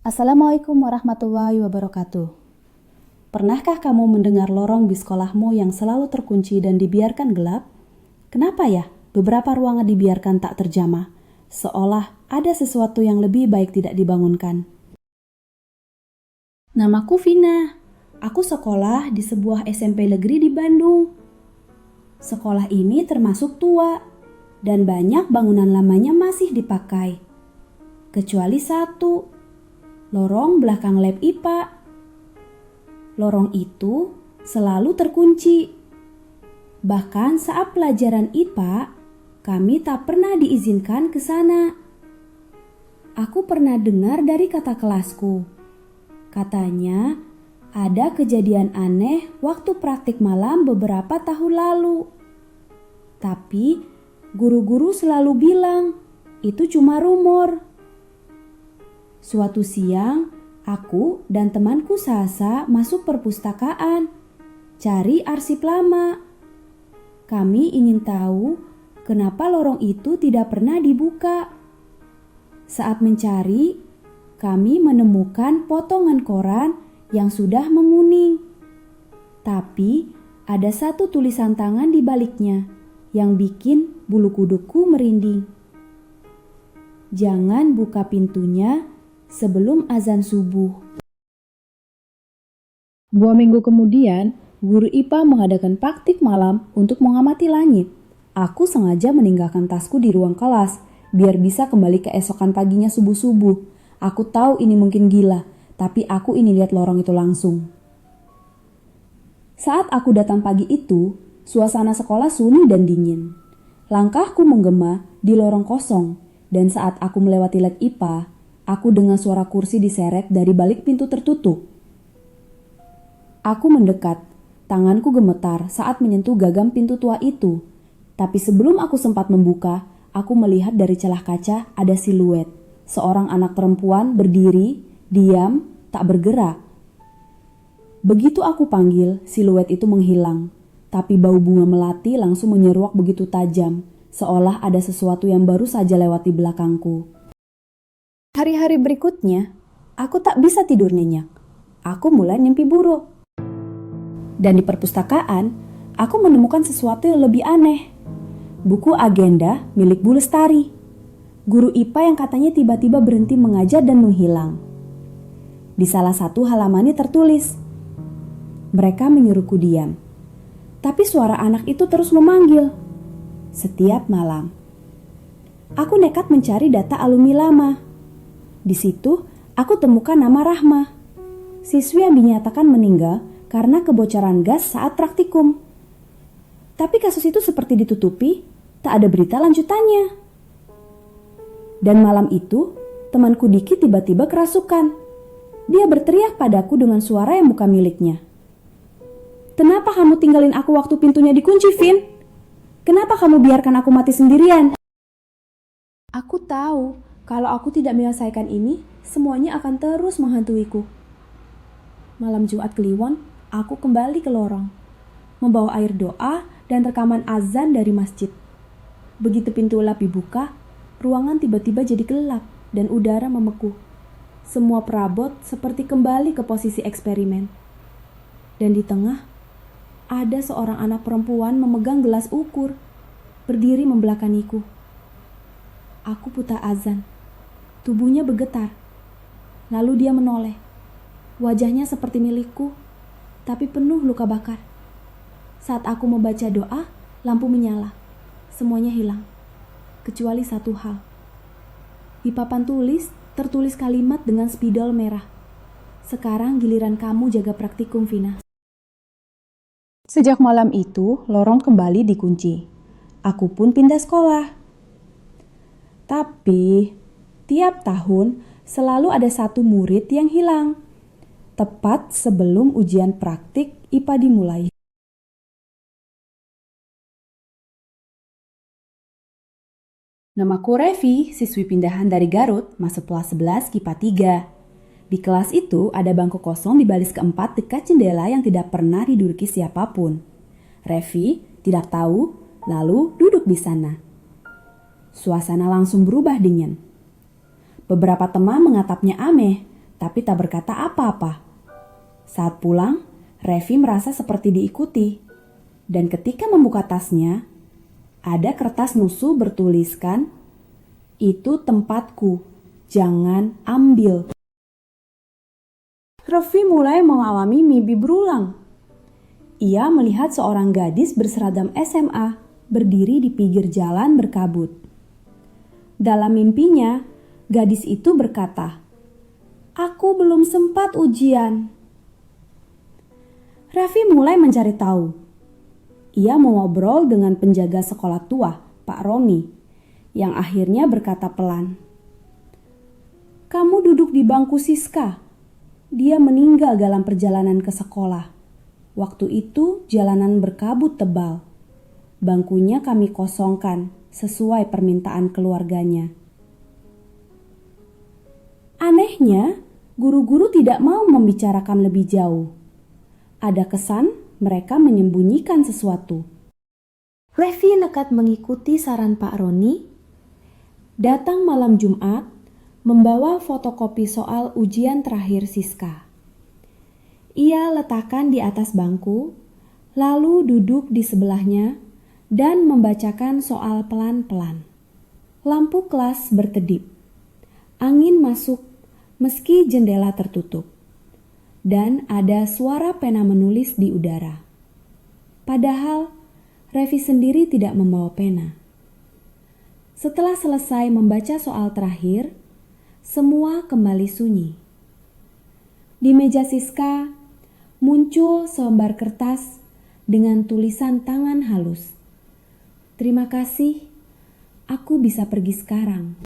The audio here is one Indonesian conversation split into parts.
Assalamualaikum warahmatullahi wabarakatuh. Pernahkah kamu mendengar lorong di sekolahmu yang selalu terkunci dan dibiarkan gelap? Kenapa ya beberapa ruangan dibiarkan tak terjamah, seolah ada sesuatu yang lebih baik tidak dibangunkan? Namaku Vina. Aku sekolah di sebuah SMP negeri di Bandung. Sekolah ini termasuk tua dan banyak bangunan lamanya masih dipakai. Kecuali satu, lorong belakang lab IPA. Lorong itu selalu terkunci. Bahkan saat pelajaran IPA, kami tak pernah diizinkan ke sana. Aku pernah dengar dari kata kelasku. Katanya, ada kejadian aneh waktu praktik malam beberapa tahun lalu. Tapi, guru-guru selalu bilang, itu cuma rumor. Suatu siang, aku dan temanku Sasa masuk perpustakaan, cari arsip lama. Kami ingin tahu kenapa lorong itu tidak pernah dibuka. Saat mencari, kami menemukan potongan koran yang sudah menguning. Tapi ada satu tulisan tangan di baliknya yang bikin bulu kudukku merinding. Jangan buka pintunya sebelum azan subuh. 2 minggu kemudian, guru IPA mengadakan praktik malam untuk mengamati langit. Aku sengaja meninggalkan tasku di ruang kelas, biar bisa kembali keesokan paginya subuh-subuh. Aku tahu ini mungkin gila, tapi aku ini lihat lorong itu langsung. Saat aku datang pagi itu, suasana sekolah sunyi dan dingin. Langkahku menggema di lorong kosong, dan saat aku melewati lab IPA, aku dengar suara kursi diseret dari balik pintu tertutup. Aku mendekat, tanganku gemetar saat menyentuh gagang pintu tua itu. Tapi sebelum aku sempat membuka, aku melihat dari celah kaca ada siluet. Seorang anak perempuan berdiri, diam, tak bergerak. Begitu aku panggil, siluet itu menghilang. Tapi bau bunga melati langsung menyeruak begitu tajam, seolah ada sesuatu yang baru saja lewat di belakangku. Hari-hari berikutnya, aku tak bisa tidur nyenyak. Aku mulai mimpi buruk. Dan di perpustakaan, aku menemukan sesuatu yang lebih aneh. Buku agenda milik Bu Lestari. Guru IPA yang katanya tiba-tiba berhenti mengajar dan menghilang. Di salah satu halamannya tertulis, mereka menyuruhku diam. Tapi suara anak itu terus memanggil. Setiap malam. Aku nekat mencari data alumni lama. Di situ, aku temukan nama Rahma, siswi yang dinyatakan meninggal karena kebocoran gas saat praktikum. Tapi kasus itu seperti ditutupi, tak ada berita lanjutannya. Dan malam itu, temanku Diki tiba-tiba kerasukan. Dia berteriak padaku dengan suara yang bukan miliknya. Kenapa kamu tinggalin aku waktu pintunya dikunci, Vin? Kenapa kamu biarkan aku mati sendirian? Aku tahu. Kalau aku tidak menyelesaikan ini, semuanya akan terus menghantuiku. Malam Jumat Kliwon, aku kembali ke lorong, membawa air doa dan rekaman azan dari masjid. Begitu pintu lab dibuka, ruangan tiba-tiba jadi gelap dan udara memekuh. Semua perabot seperti kembali ke posisi eksperimen. Dan di tengah, ada seorang anak perempuan memegang gelas ukur, berdiri membelakangiku. Aku putar azan. Tubuhnya bergetar. Lalu dia menoleh. Wajahnya seperti milikku, tapi penuh luka bakar. Saat aku membaca doa, lampu menyala. Semuanya hilang, kecuali satu hal. Di papan tulis, tertulis kalimat dengan spidol merah. Sekarang giliran kamu jaga praktikum, Vina. Sejak malam itu, lorong kembali dikunci. Aku pun pindah sekolah. Tapi tiap tahun selalu ada satu murid yang hilang, tepat sebelum ujian praktik IPA dimulai. Namaku Revi, siswi pindahan dari Garut, masuk kelas 11 KIPA 3. Di kelas itu ada bangku kosong di baris keempat dekat jendela yang tidak pernah diduduki siapapun. Revi tidak tahu, lalu duduk di sana. Suasana langsung berubah dingin. Beberapa teman mengatapnya aneh, tapi tak berkata apa-apa. Saat pulang, Revi merasa seperti diikuti. Dan ketika membuka tasnya, ada kertas nusu bertuliskan, "Itu tempatku, jangan ambil." Revi mulai mengalami mimpi berulang. Ia melihat seorang gadis berseragam SMA berdiri di pinggir jalan berkabut. Dalam mimpinya, gadis itu berkata, "Aku belum sempat ujian." Revi mulai mencari tahu. Ia mengobrol dengan penjaga sekolah tua, Pak Roni, yang akhirnya berkata pelan, "Kamu duduk di bangku Siska. Dia meninggal dalam perjalanan ke sekolah. Waktu itu jalanan berkabut tebal. Bangkunya kami kosongkan sesuai permintaan keluarganya." Anehnya, guru-guru tidak mau membicarakan lebih jauh. Ada kesan mereka menyembunyikan sesuatu. Revi nekat mengikuti saran Pak Roni. Datang malam Jumat, membawa fotokopi soal ujian terakhir Siska. Ia letakkan di atas bangku, lalu duduk di sebelahnya dan membacakan soal pelan-pelan. Lampu kelas berkedip. Angin masuk meski jendela tertutup. Dan ada suara pena menulis di udara. Padahal Revi sendiri tidak membawa pena. Setelah selesai membaca soal terakhir, semua kembali sunyi. Di meja Siska muncul selembar kertas dengan tulisan tangan halus. "Terima kasih, aku bisa pergi sekarang."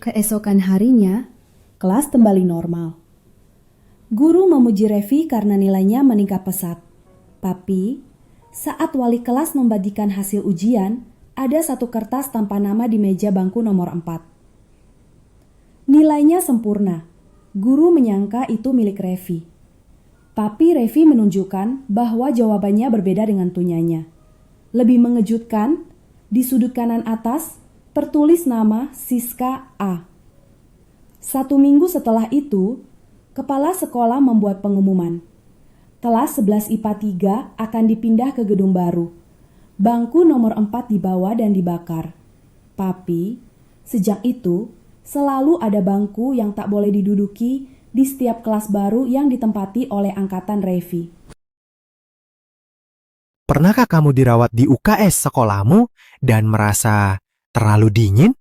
Keesokan harinya, kelas kembali normal. Guru memuji Revi karena nilainya meningkat pesat. Tapi, saat wali kelas membagikan hasil ujian, ada satu kertas tanpa nama di meja bangku nomor 4. Nilainya sempurna. Guru menyangka itu milik Revi. Tapi Revi menunjukkan bahwa jawabannya berbeda dengan punyanya. Lebih mengejutkan, di sudut kanan atas tertulis nama Siska A. 1 minggu setelah itu, kepala sekolah membuat pengumuman. Kelas 11 IPA 3 akan dipindah ke gedung baru. Bangku nomor 4 dibawa dan dibakar. Tapi, sejak itu, selalu ada bangku yang tak boleh diduduki di setiap kelas baru yang ditempati oleh angkatan Revi. Pernahkah kamu dirawat di UKS sekolahmu dan merasa terlalu dingin?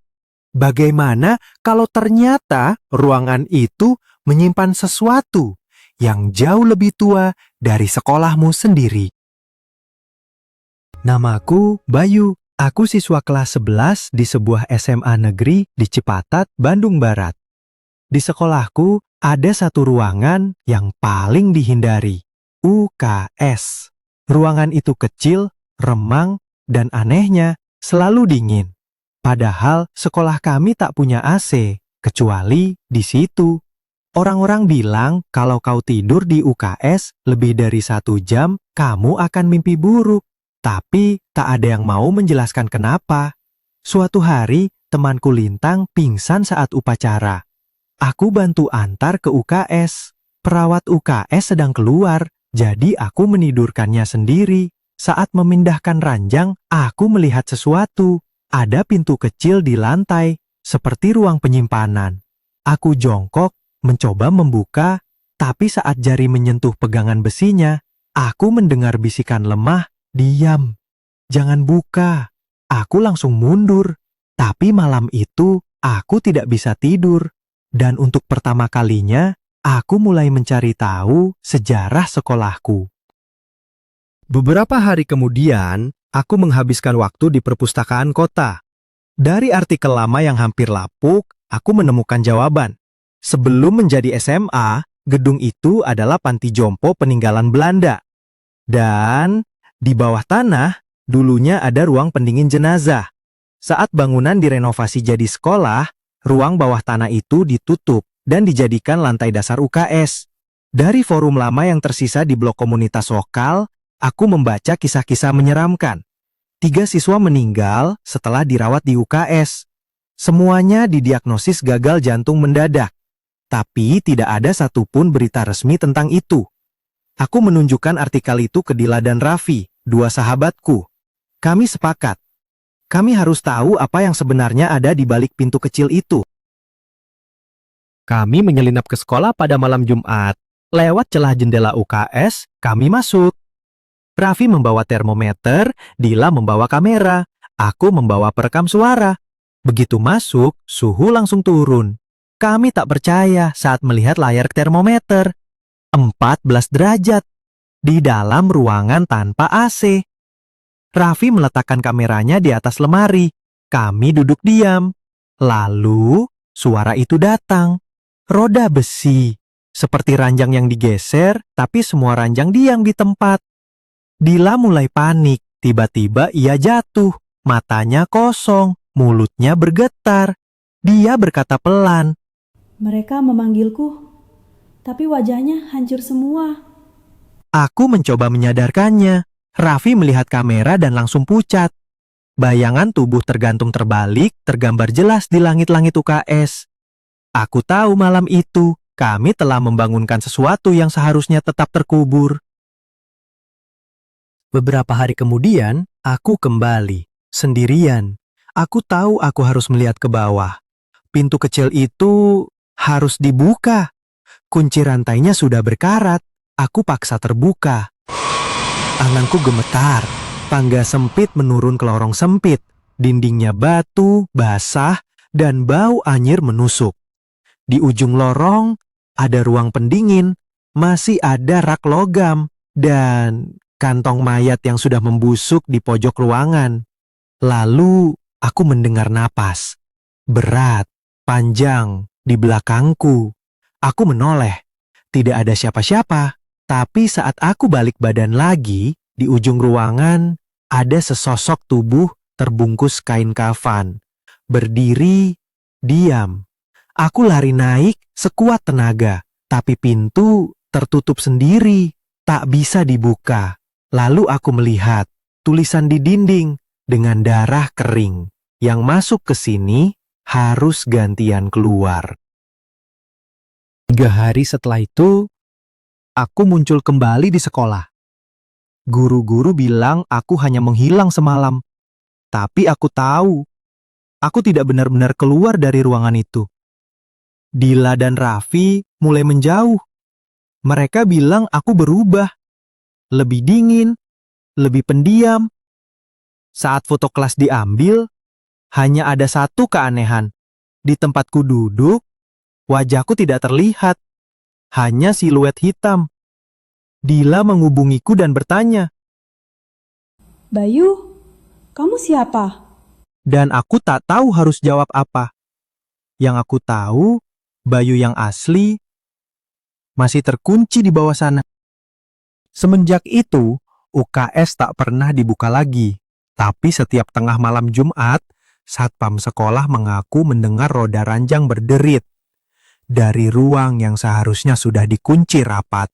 Bagaimana kalau ternyata ruangan itu menyimpan sesuatu yang jauh lebih tua dari sekolahmu sendiri? Namaku Bayu. Aku siswa kelas 11 di sebuah SMA negeri di Cipatat, Bandung Barat. Di sekolahku ada satu ruangan yang paling dihindari, UKS. Ruangan itu kecil, remang, dan anehnya selalu dingin. Padahal sekolah kami tak punya AC, kecuali di situ. Orang-orang bilang kalau kau tidur di UKS lebih dari 1 jam, kamu akan mimpi buruk. Tapi tak ada yang mau menjelaskan kenapa. Suatu hari, temanku Lintang pingsan saat upacara. Aku bantu antar ke UKS. Perawat UKS sedang keluar, jadi aku menidurkannya sendiri. Saat memindahkan ranjang, aku melihat sesuatu. Ada pintu kecil di lantai, seperti ruang penyimpanan. Aku jongkok, mencoba membuka, tapi saat jari menyentuh pegangan besinya, aku mendengar bisikan lemah, "Diam, jangan buka." Aku langsung mundur, tapi malam itu aku tidak bisa tidur. Dan untuk pertama kalinya, aku mulai mencari tahu sejarah sekolahku. Beberapa hari kemudian, aku menghabiskan waktu di perpustakaan kota. Dari artikel lama yang hampir lapuk, aku menemukan jawaban. Sebelum menjadi SMA, gedung itu adalah panti jompo peninggalan Belanda. Dan di bawah tanah, dulunya ada ruang pendingin jenazah. Saat bangunan direnovasi jadi sekolah, ruang bawah tanah itu ditutup dan dijadikan lantai dasar UKS. Dari forum lama yang tersisa di blok komunitas lokal, aku membaca kisah-kisah menyeramkan. 3 siswa meninggal setelah dirawat di UKS. Semuanya didiagnosis gagal jantung mendadak. Tapi tidak ada satupun berita resmi tentang itu. Aku menunjukkan artikel itu ke Dila dan Raffi, dua sahabatku. Kami sepakat. Kami harus tahu apa yang sebenarnya ada di balik pintu kecil itu. Kami menyelinap ke sekolah pada malam Jumat. Lewat celah jendela UKS, kami masuk. Raffi membawa termometer, Dila membawa kamera, aku membawa perekam suara. Begitu masuk, suhu langsung turun. Kami tak percaya saat melihat layar termometer. 14 derajat. Di dalam ruangan tanpa AC. Raffi meletakkan kameranya di atas lemari. Kami duduk diam. Lalu, suara itu datang. Roda besi. Seperti ranjang yang digeser, tapi semua ranjang diam di tempat. Dila mulai panik. Tiba-tiba ia jatuh. Matanya kosong. Mulutnya bergetar. Dia berkata pelan. Mereka memanggilku, tapi wajahnya hancur semua. Aku mencoba menyadarkannya. Raffi melihat kamera dan langsung pucat. Bayangan tubuh tergantung terbalik, tergambar jelas di langit-langit UKS. Aku tahu malam itu, kami telah membangunkan sesuatu yang seharusnya tetap terkubur. Beberapa hari kemudian, aku kembali, sendirian. Aku tahu aku harus melihat ke bawah. Pintu kecil itu harus dibuka. Kunci rantainya sudah berkarat. Aku paksa terbuka. Tanganku gemetar. Tangga sempit menurun ke lorong sempit. Dindingnya batu, basah, dan bau anyir menusuk. Di ujung lorong ada ruang pendingin. Masih ada rak logam. Dan kantong mayat yang sudah membusuk di pojok ruangan. Lalu aku mendengar napas. Berat, panjang, di belakangku. Aku menoleh. Tidak ada siapa-siapa. Tapi saat aku balik badan lagi, di ujung ruangan, ada sesosok tubuh terbungkus kain kafan. Berdiri, diam. Aku lari naik sekuat tenaga. Tapi pintu tertutup sendiri. Tak bisa dibuka. Lalu aku melihat tulisan di dinding dengan darah kering. Yang masuk ke sini harus gantian keluar. 3 hari setelah itu, aku muncul kembali di sekolah. Guru-guru bilang aku hanya menghilang semalam. Tapi aku tahu, aku tidak benar-benar keluar dari ruangan itu. Dila dan Raffi mulai menjauh. Mereka bilang aku berubah. Lebih dingin, lebih pendiam. Saat foto kelas diambil, hanya ada satu keanehan. Di tempatku duduk, wajahku tidak terlihat. Hanya siluet hitam. Dila menghubungiku dan bertanya. Bayu, kamu siapa? Dan aku tak tahu harus jawab apa. Yang aku tahu, Bayu yang asli masih terkunci di bawah sana. Semenjak itu, UKS tak pernah dibuka lagi. Tapi setiap tengah malam Jumat, satpam sekolah mengaku mendengar roda ranjang berderit. Dari ruang yang seharusnya sudah dikunci rapat.